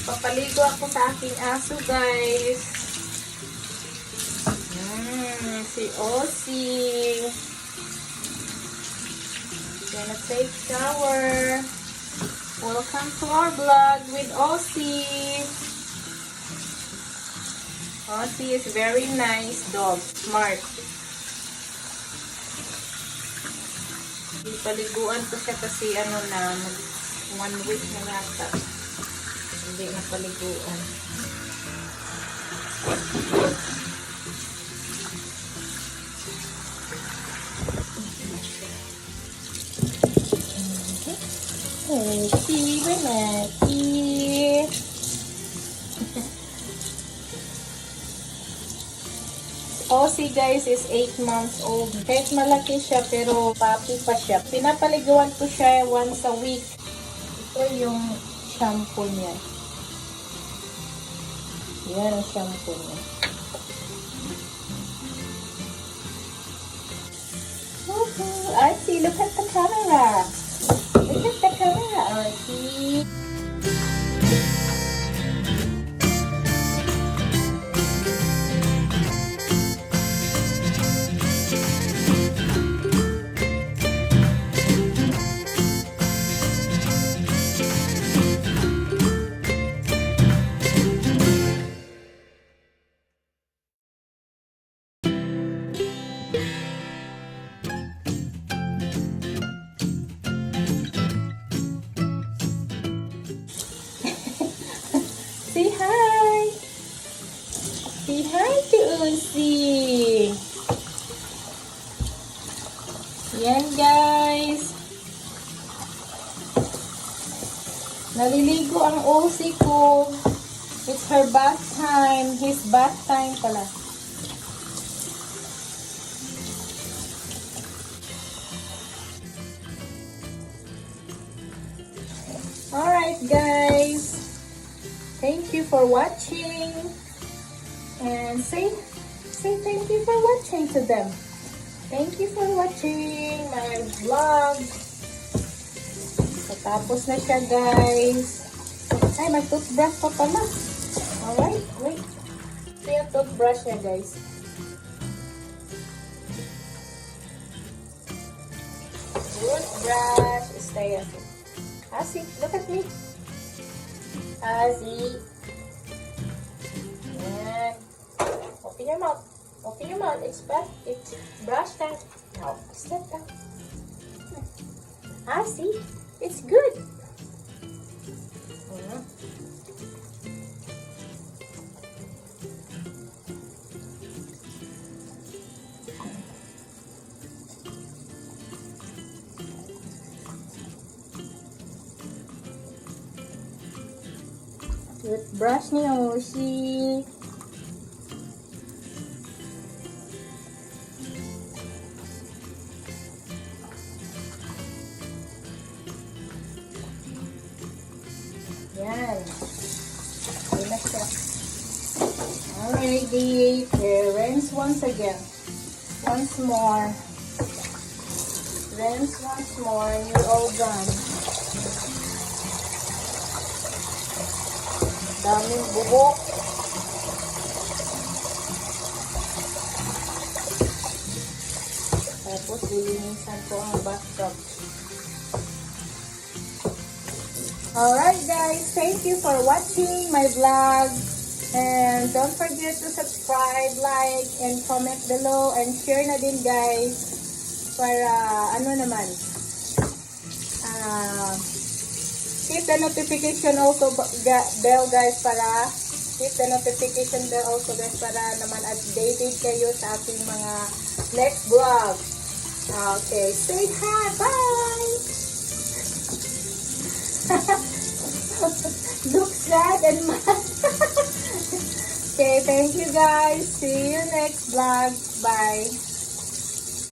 Papaligo ako sa aking aso, guys. Si Ozzy. Gonna take shower. Welcome to our vlog with Ozzy. Ozzy is very nice dog. Smart. Paliguan ko siya kasi ano na, 1 week na nata. Hindi na paliguan. Ozzy, Benaki. Ozzy, guys, is 8 months old. Kahit malaki siya, pero puppy pa siya. Pinapaliguan ko siya once a week. Ito yung shampoo niya. Yan ang shampoo niya. Ozzy, look at the camera. Look at the camera, Ozzy. Say hi! Say hi to Ozzy! Yan, guys! Naliligo ang Ozzy ko. It's her bath time. His bath time pala. Alright, guys! Thank you for watching, and say thank you for watching to them. Thank you for watching my vlog. Tapos na siya, guys. Ay, mag-toothbrush pa pala. Alright, wait. Ito yung toothbrush niya, guys. Toothbrush. Stay at it. Ozzy, look at me. Ozzy. Yan. Open your mouth. Open your mouth. It's brush time. Now, step down. Ozzy, it's good. Toothbrush ni Ozzy. Yan. Okay na siya. Alrighty. Rinse once again. Once more. Rinse once more and you're all done. Daming bubok. Tapos lilinisan ko ang bathtub. Alright, guys, thank you for watching my vlog. And don't forget to subscribe, like, and comment below. And share na din, guys. Para ano naman. Hit the notification also bell, guys, para hit the notification bell also, guys, para naman updated kayo sa ating mga next vlog. Okay, say hi, bye! Look sad and mad. Okay, thank you, guys. See you next vlog. Bye.